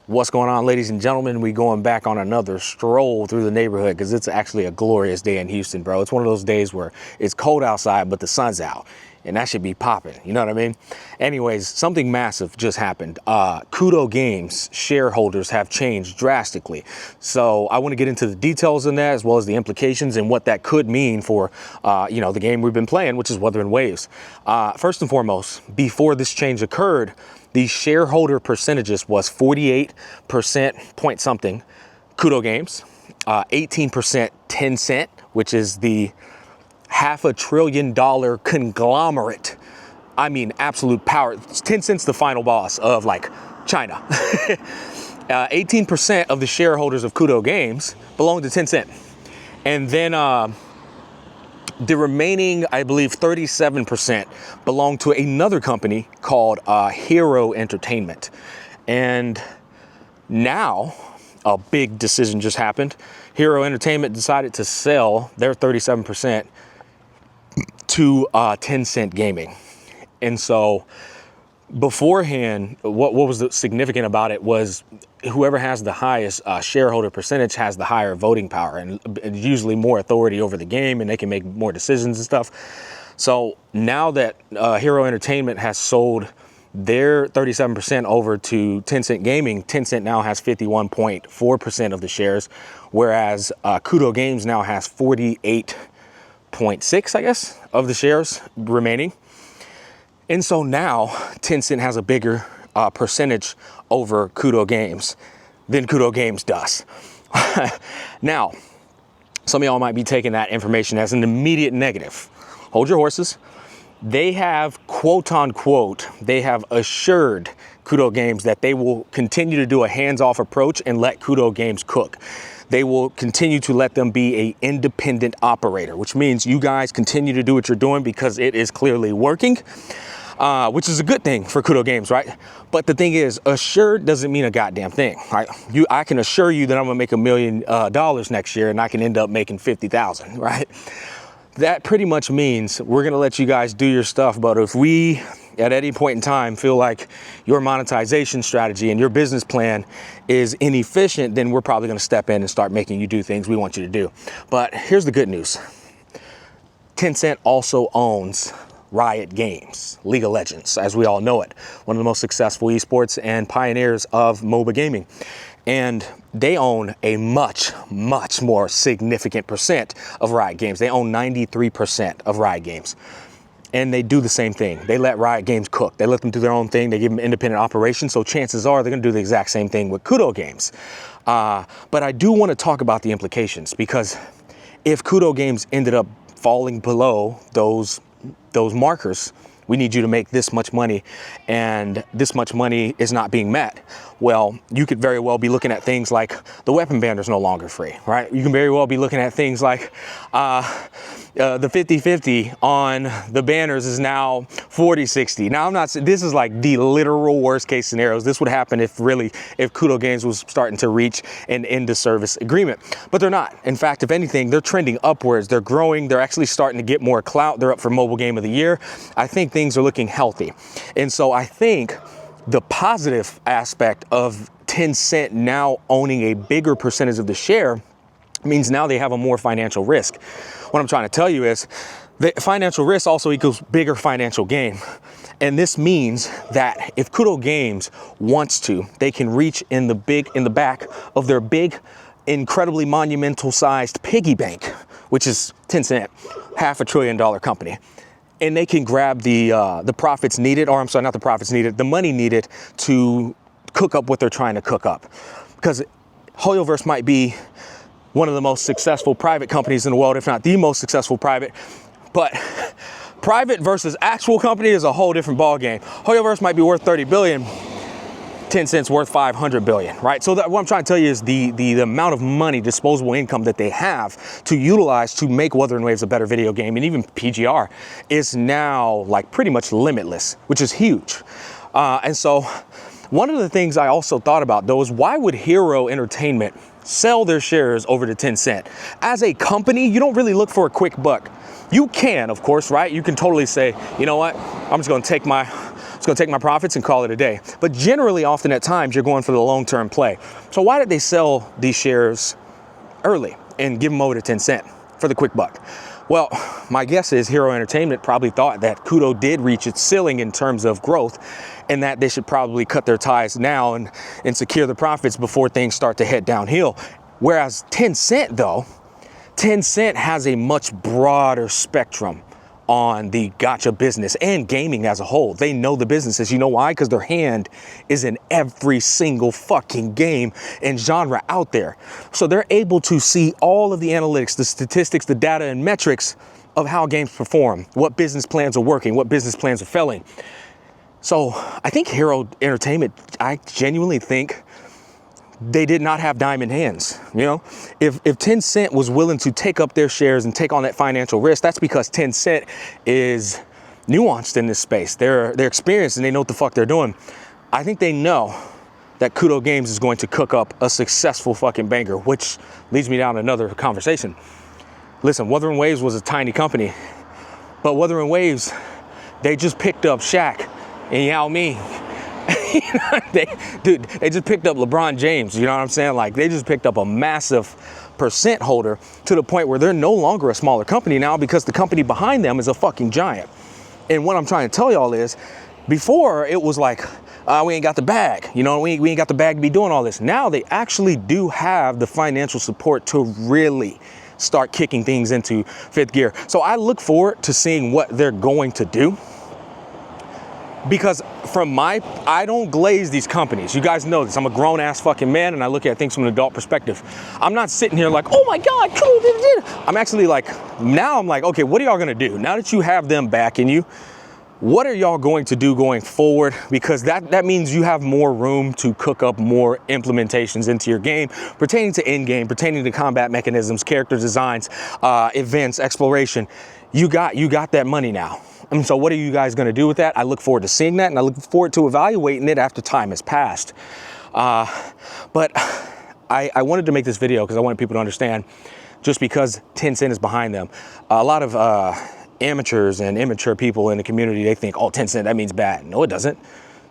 What's going on, ladies and gentlemen? We going back on another stroll through the neighborhood because it's actually a glorious day in Houston, bro. It's one of those days where it's cold outside, but the sun's out, and that should be popping. You know what I mean? Anyways, something massive just happened. Kuro Games shareholders have changed drastically. So I want to get into the details in that, as well as the implications and what that could mean for, the game we've been playing, which is Wuthering Waves. First and foremost, before this change occurred, the shareholder percentages was 48% point something Kuro Games, 18% Tencent, which is the $500 billion conglomerate. I mean, absolute power. Tencent's the final boss of like China. 18% of the shareholders of Kuro Games belong to Tencent. And then the remaining, I believe, 37% belong to another company called Kuro Entertainment. And now a big decision just happened. Kuro Entertainment decided to sell their 37% to Tencent Gaming. And so beforehand, what was significant about it was whoever has the highest shareholder percentage has the higher voting power and usually more authority over the game, and they can make more decisions and stuff. So now that Kuro Entertainment has sold their 37% over to Tencent Gaming, Tencent now has 51.4% of the shares, whereas Kuro Games now has 48.6, I guess, of the shares remaining. And so now Tencent has a bigger percentage over Kuro Games than Kuro Games does. Now, some of y'all might be taking that information as an immediate negative. Hold your horses. They have, quote unquote, they have assured Kuro Games that they will continue to do a hands-off approach and let Kuro Games cook. They will continue to let them be an independent operator, which means you guys continue to do what you're doing because it is clearly working. Which is a good thing for Kuro Games, right? But the thing is, assured doesn't mean a goddamn thing, right? I can assure you that I'm gonna make $1 million next year and I can end up making 50,000, right? That pretty much means we're gonna let you guys do your stuff, but if we, at any point in time, feel like your monetization strategy and your business plan is inefficient, then we're probably gonna step in and start making you do things we want you to do. But here's the good news. Tencent also owns Riot Games, League of Legends, as we all know it, one of the most successful esports and pioneers of MOBA gaming. And they own a much, much more significant percent of Riot Games. They own 93% of Riot Games. And they do the same thing. They let Riot Games cook. They let them do their own thing. They give them independent operations. So chances are they're gonna do the exact same thing with Kuro Games. But I do wanna talk about the implications, because if Kuro Games ended up falling below those markers, we need you to make this much money, and this much money is not being met. Well, you could very well be looking at things like the weapon banner is no longer free, right? You can very well be looking at things like the 50-50 on the banners is now 40-60. Now, I'm not saying this is like the literal worst case scenarios. This would happen if Kuro Games was starting to reach an end of service agreement, but they're not. In fact, if anything, they're trending upwards. They're growing. They're actually starting to get more clout. They're up for Mobile Game of the Year. I think things are looking healthy. And so I think the positive aspect of Tencent now owning a bigger percentage of the share means now they have a more financial risk. What I'm trying to tell you is that financial risk also equals bigger financial gain. And this means that if Kuro Games wants to, they can reach in the back of their big, incredibly monumental sized piggy bank, which is Tencent, $500 billion company. And they can grab the profits needed, or I'm sorry, not the profits needed, the money needed to cook up what they're trying to cook up. Because Hoyoverse might be one of the most successful private companies in the world, if not the most successful private, but private versus actual company is a whole different ballgame. Hoyoverse might be worth 30 billion. Tencent's worth 500 billion, right? So what I'm trying to tell you is the amount of money, disposable income that they have to utilize to make Wuthering Waves a better video game, and even PGR, is now like pretty much limitless, which is huge. And so one of the things I also thought about though is, why would Kuro Entertainment sell their shares over to Tencent? As a company, you don't really look for a quick buck. You can, of course, right? You can totally say, you know what? I'm just gonna take my It's gonna take my profits and call it a day. But generally, often at times, you're going for the long-term play. So why did they sell these shares early and give them over to Tencent for the quick buck? Well, my guess is Hero Entertainment probably thought that Kuro did reach its ceiling in terms of growth, and that they should probably cut their ties now and secure the profits before things start to head downhill. Whereas Tencent, though, Tencent has a much broader spectrum on the gacha business and gaming as a whole. They know the businesses. You know why? Because their hand is in every single fucking game and genre out there. So they're able to see all of the analytics, the statistics, the data and metrics of how games perform, what business plans are working, what business plans are failing. So I think Hero Entertainment, I genuinely think they did not have diamond hands. You know, if Tencent was willing to take up their shares and take on that financial risk, that's because Tencent is nuanced in this space. They're experienced and they know what the fuck they're doing. I think they know that Kuro Games is going to cook up a successful fucking banger, which leads me down another conversation. Listen, Wuthering Waves was a tiny company, but Wuthering Waves, they just picked up Shaq and Yao Ming. they just picked up LeBron James, you know what I'm saying? Like, they just picked up a massive percent holder to the point where they're no longer a smaller company now because the company behind them is a fucking giant. And what I'm trying to tell y'all is, before it was like, we ain't got the bag, you know, we ain't got the bag to be doing all this. Now they actually do have the financial support to really start kicking things into fifth gear. So I look forward to seeing what they're going to do. Because I don't glaze these companies. You guys know this. I'm a grown ass fucking man and I look at things from an adult perspective. I'm not sitting here like, oh my God, I'm actually like, now I'm like, okay, what are y'all gonna do? Now that you have them backing you, what are y'all going to do going forward? Because that means you have more room to cook up more implementations into your game pertaining to in-game, pertaining to combat mechanisms, character designs, events, exploration. You got that money now. And so what are you guys going to do with that? I look forward to seeing that, and I look forward to evaluating it after time has passed. But I wanted to make this video because I wanted people to understand, just because Tencent is behind them. A lot of amateurs and immature people in the community, they think, oh, Tencent, that means bad. No, it doesn't.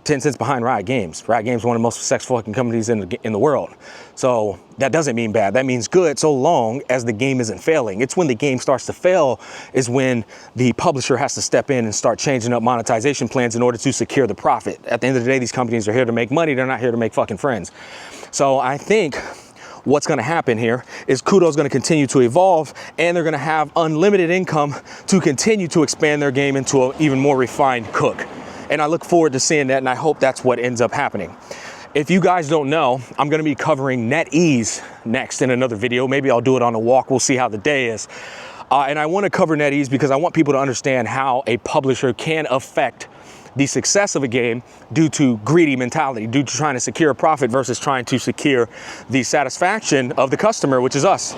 Tencent's behind Riot Games. Riot Games is one of the most successful fucking companies in the world. So that doesn't mean bad. That means good so long as the game isn't failing. It's when the game starts to fail is when the publisher has to step in and start changing up monetization plans in order to secure the profit. At the end of the day, these companies are here to make money. They're not here to make fucking friends. So I think what's going to happen here is Kuro's going to continue to evolve, and they're going to have unlimited income to continue to expand their game into an even more refined cook. And I look forward to seeing that, and I hope that's what ends up happening. If you guys don't know, I'm going to be covering NetEase next in another video. Maybe I'll do it on a walk. We'll see how the day is. And I want to cover NetEase because I want people to understand how a publisher can affect the success of a game due to greedy mentality, due to trying to secure a profit versus trying to secure the satisfaction of the customer, which is us.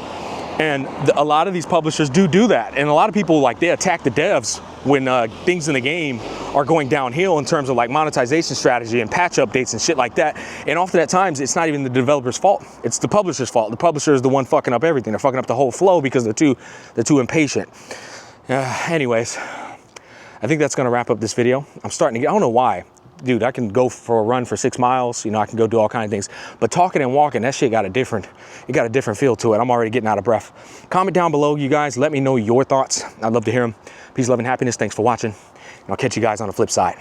And a lot of these publishers do that. And a lot of people, like, they attack the devs when things in the game are going downhill in terms of like monetization strategy and patch updates and shit like that. And often at times, it's not even the developer's fault. It's the publisher's fault. The publisher is the one fucking up everything. They're fucking up the whole flow because they're too impatient. Anyways, I think that's gonna wrap up this video. I'm starting to get, I don't know why. Dude, I can go for a run for 6 miles, you know, I can go do all kinds of things. But talking and walking, that shit got a different feel to it. I'm already getting out of breath. Comment down below, you guys. Let me know your thoughts. I'd love to hear them. Peace, love, and happiness. Thanks for watching. And I'll catch you guys on the flip side.